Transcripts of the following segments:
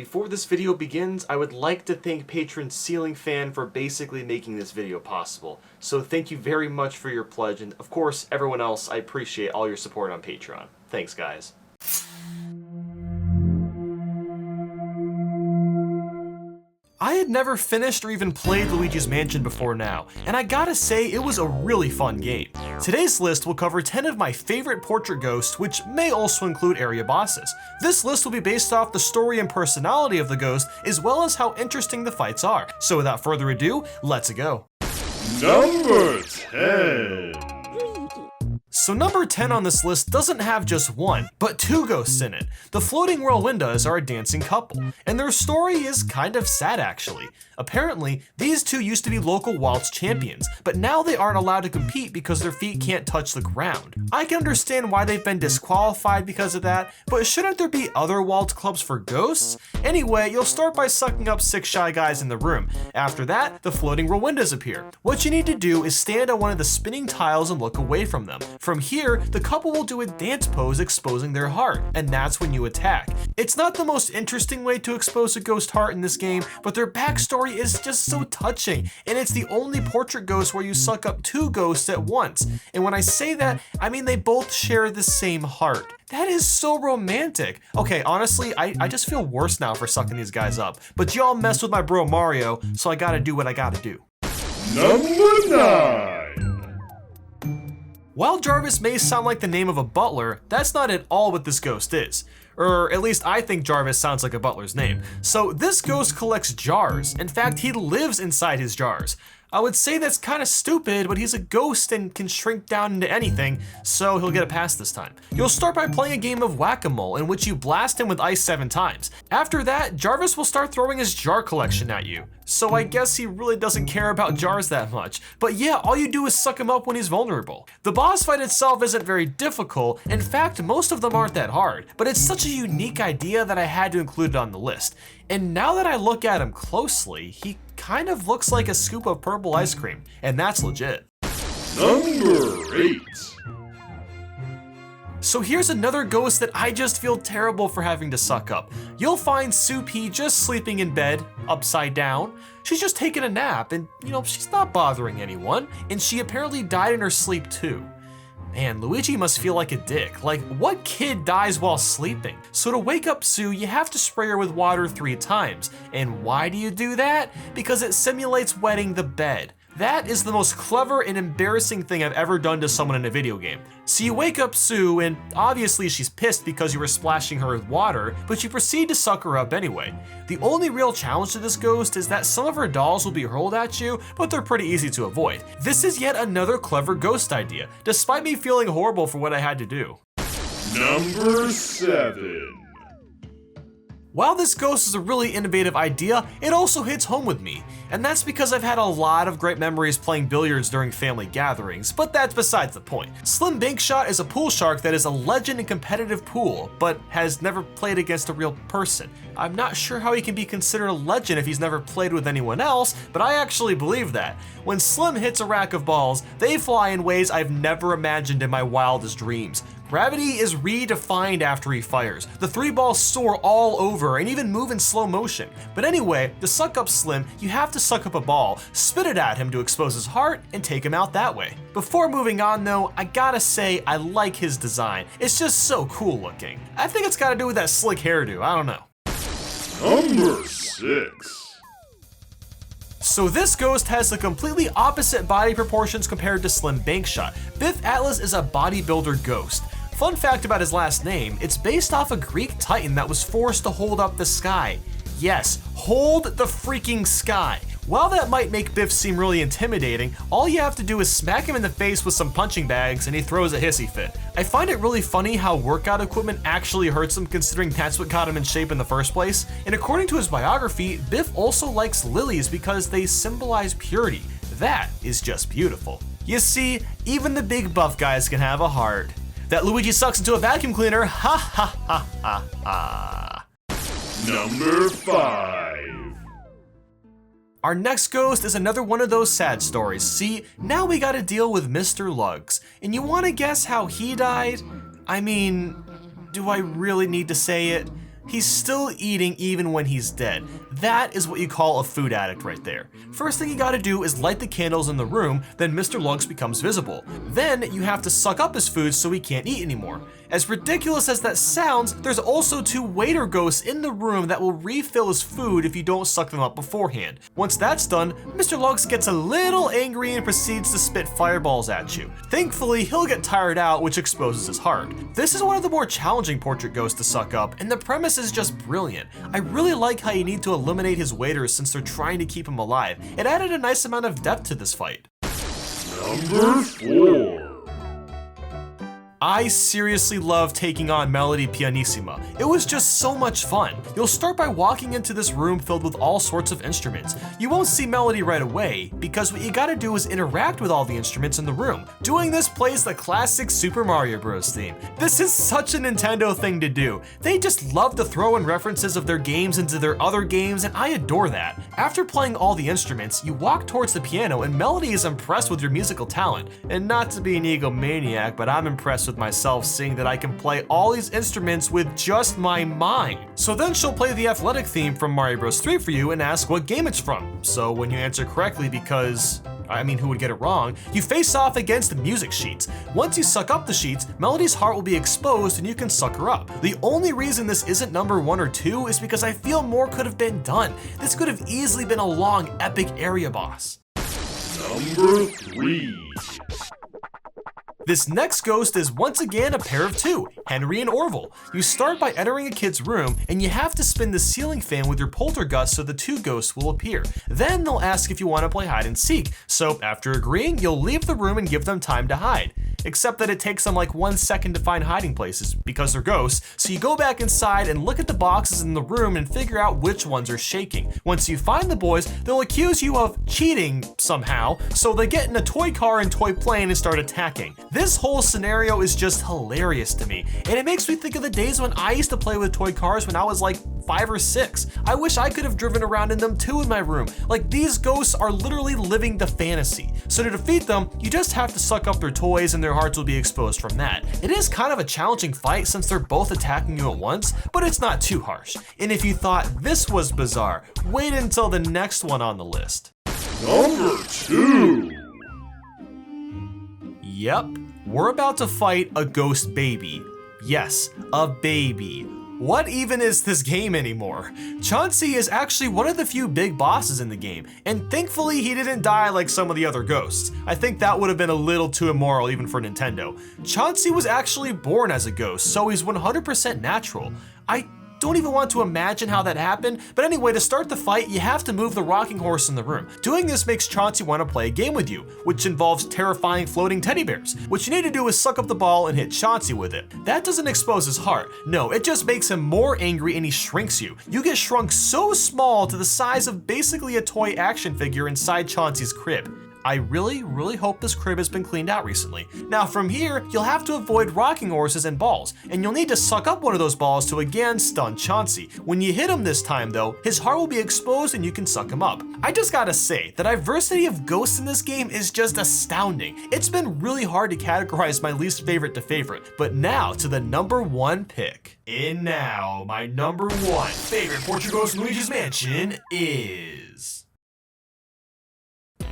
Before this video begins, I would like to thank patron Ceiling Fan for basically making this video possible. So thank you very much for your pledge, and of course, everyone else, I appreciate all your support on Patreon. Thanks, guys. I had never finished or even played Luigi's Mansion before now, and I gotta say it was a really fun game. Today's list will cover 10 of my favorite portrait ghosts, which may also include area bosses. This list will be based off the story and personality of the ghost, as well as how interesting the fights are. So without further ado, let's go. Number 10. So number 10 on this list doesn't have just one, but two ghosts in it. The floating Whirlwindas are a dancing couple, and their story is kind of sad actually. Apparently, these two used to be local waltz champions, but now they aren't allowed to compete because their feet can't touch the ground. I can understand why they've been disqualified because of that, but shouldn't there be other waltz clubs for ghosts? Anyway, you'll start by sucking up 6 shy guys in the room. After that, the floating Whirlwindas appear. What you need to do is stand on one of the spinning tiles and look away from them. From here, the couple will do a dance pose exposing their heart, and that's when you attack. It's not the most interesting way to expose a ghost heart in this game, but their backstory is just so touching, and it's the only portrait ghost where you suck up 2 ghosts at once. And when I say that, I mean they both share the same heart. That is so romantic. Okay, honestly, I just feel worse now for sucking these guys up, but y'all messed with my bro Mario, so I gotta do what I gotta do. Number 9. While Jarvis may sound like the name of a butler, that's not at all what this ghost is. Or at least I think Jarvis sounds like a butler's name. So this ghost collects jars. In fact, he lives inside his jars. I would say that's kind of stupid, but he's a ghost and can shrink down into anything, so he'll get a pass this time. You'll start by playing a game of whack-a-mole in which you blast him with ice 7 times. After that, Jarvis will start throwing his jar collection at you. So I guess he really doesn't care about jars that much. But yeah, all you do is suck him up when he's vulnerable. The boss fight itself isn't very difficult. In fact, most of them aren't that hard, but it's such a unique idea that I had to include it on the list. And now that I look at him closely, he kind of looks like a scoop of purple ice cream, and that's legit. Number 8. So here's another ghost that I just feel terrible for having to suck up. You'll find Sue P just sleeping in bed, upside down. She's just taking a nap, and she's not bothering anyone, and she apparently died in her sleep too. Man, Luigi must feel like a dick. Like, what kid dies while sleeping? So to wake up Sue, you have to spray her with water 3 times. And why do you do that? Because it simulates wetting the bed. That is the most clever and embarrassing thing I've ever done to someone in a video game. So you wake up Sue, and obviously she's pissed because you were splashing her with water, but you proceed to suck her up anyway. The only real challenge to this ghost is that some of her dolls will be hurled at you, but they're pretty easy to avoid. This is yet another clever ghost idea, despite me feeling horrible for what I had to do. Number 7. While this ghost is a really innovative idea, it also hits home with me. And that's because I've had a lot of great memories playing billiards during family gatherings, but that's besides the point. Slim Bankshot is a pool shark that is a legend in competitive pool, but has never played against a real person. I'm not sure how he can be considered a legend if he's never played with anyone else, but I actually believe that. When Slim hits a rack of balls, they fly in ways I've never imagined in my wildest dreams. Gravity is redefined after he fires. The 3 balls soar all over and even move in slow motion. But anyway, to suck up Slim, you have to suck up a ball, spit it at him to expose his heart, and take him out that way. Before moving on though, I gotta say I like his design. It's just so cool looking. I think it's gotta do with that slick hairdo, I don't know. Number 6. So this ghost has the completely opposite body proportions compared to Slim Bankshot. Biff Atlas is a bodybuilder ghost. Fun fact about his last name, it's based off a Greek titan that was forced to hold up the sky. Yes, hold the freaking sky. While that might make Biff seem really intimidating, all you have to do is smack him in the face with some punching bags and he throws a hissy fit. I find it really funny how workout equipment actually hurts him considering that's what got him in shape in the first place. And according to his biography, Biff also likes lilies because they symbolize purity. That is just beautiful. You see, even the big buff guys can have a heart. That Luigi sucks into a vacuum cleaner, ha ha ha ha ha. Number 5. Our next ghost is another one of those sad stories. See, now we gotta deal with Mr. Lugs. And you wanna guess how he died? I mean, do I really need to say it? He's still eating even when he's dead. That is what you call a food addict right there. First thing you gotta do is light the candles in the room, then Mr. Lugs becomes visible. Then you have to suck up his food so he can't eat anymore. As ridiculous as that sounds, there's also 2 waiter ghosts in the room that will refill his food if you don't suck them up beforehand. Once that's done, Mr. Lugs gets a little angry and proceeds to spit fireballs at you. Thankfully, he'll get tired out, which exposes his heart. This is one of the more challenging portrait ghosts to suck up, and the premise is just brilliant. I really like how you need to eliminate his waiters since they're trying to keep him alive. It added a nice amount of depth to this fight. Number 4. I seriously love taking on Melody Pianissima. It was just so much fun. You'll start by walking into this room filled with all sorts of instruments. You won't see Melody right away, because what you gotta do is interact with all the instruments in the room. Doing this plays the classic Super Mario Bros. Theme. This is such a Nintendo thing to do. They just love to throw in references of their games into their other games, and I adore that. After playing all the instruments, you walk towards the piano and Melody is impressed with your musical talent. And not to be an egomaniac, but I'm impressed with myself seeing that I can play all these instruments with just my mind. So then she'll play the athletic theme from Mario Bros. 3 for you and ask what game it's from. So when you answer correctly, because who would get it wrong, you face off against the music sheets. Once you suck up the sheets, Melody's heart will be exposed and you can suck her up. The only reason this isn't number 1 or 2 is because I feel more could have been done. This could have easily been a long, epic area boss. Number 3. This next ghost is once again a pair of 2, Henry and Orville. You start by entering a kid's room and you have to spin the ceiling fan with your poltergust so the 2 ghosts will appear. Then they'll ask if you want to play hide and seek. So after agreeing, you'll leave the room and give them time to hide. Except that it takes them like 1 second to find hiding places because they're ghosts. So you go back inside and look at the boxes in the room and figure out which ones are shaking. Once you find the boys, they'll accuse you of cheating somehow. So they get in a toy car and toy plane and start attacking. This whole scenario is just hilarious to me, and it makes me think of the days when I used to play with toy cars when I was like 5 or 6. I wish I could have driven around in them too in my room. Like, these ghosts are literally living the fantasy. So to defeat them, you just have to suck up their toys and their hearts will be exposed from that. It is kind of a challenging fight since they're both attacking you at once, but it's not too harsh. And if you thought this was bizarre, wait until the next one on the list. Number 2. Yep, we're about to fight a ghost baby. Yes, a baby. What even is this game anymore? Chauncey is actually one of the few big bosses in the game, and thankfully he didn't die like some of the other ghosts. I think that would have been a little too immoral even for Nintendo. Chauncey was actually born as a ghost, so he's 100% natural. I don't even want to imagine how that happened, but anyway, to start the fight, you have to move the rocking horse in the room. Doing this makes Chauncey want to play a game with you, which involves terrifying floating teddy bears. What you need to do is suck up the ball and hit Chauncey with it. That doesn't expose his heart. No, it just makes him more angry and he shrinks you. You get shrunk so small to the size of basically a toy action figure inside Chauncey's crib. I really hope this crib has been cleaned out recently. Now from here, you'll have to avoid rocking horses and balls, and you'll need to suck up one of those balls to again stun Chauncey. When you hit him this time though, his heart will be exposed and you can suck him up. I just gotta say, the diversity of ghosts in this game is just astounding. It's been really hard to categorize my least favorite to favorite, but now to the number 1 pick. And now, my number 1 favorite portrait ghost in Luigi's Mansion is...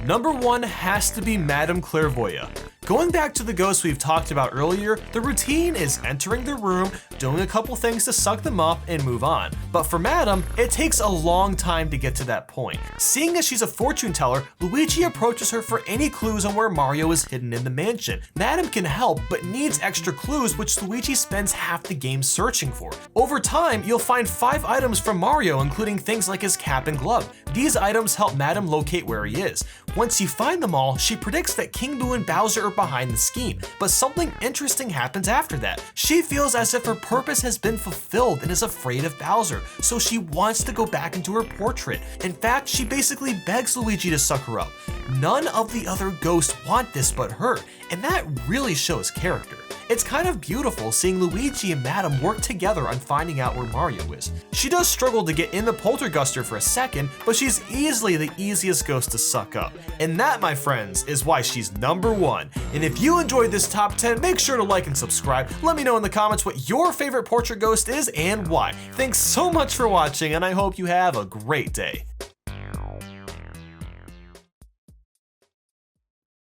Number 1 has to be Madame Clairvoyant. Going back to the ghosts we've talked about earlier, the routine is entering the room, doing a couple things to suck them up, and move on. But for Madame, it takes a long time to get to that point. Seeing as she's a fortune teller, Luigi approaches her for any clues on where Mario is hidden in the mansion. Madame can help, but needs extra clues, which Luigi spends half the game searching for. Over time, you'll find 5 items from Mario, including things like his cap and glove. These items help Madame locate where he is. Once you find them all, she predicts that King Boo and Bowser are behind the scheme, but something interesting happens after that. She feels as if her purpose has been fulfilled and is afraid of Bowser, so she wants to go back into her portrait. In fact, she basically begs Luigi to suck her up. None of the other ghosts want this but her, and that really shows character. It's kind of beautiful seeing Luigi and Madam work together on finding out where Mario is. She does struggle to get in the polterguster for a second, but she's easily the easiest ghost to suck up. And that, my friends, is why she's number 1. And if you enjoyed this top 10, make sure to like and subscribe. Let me know in the comments what your favorite portrait ghost is and why. Thanks so much for watching, and I hope you have a great day.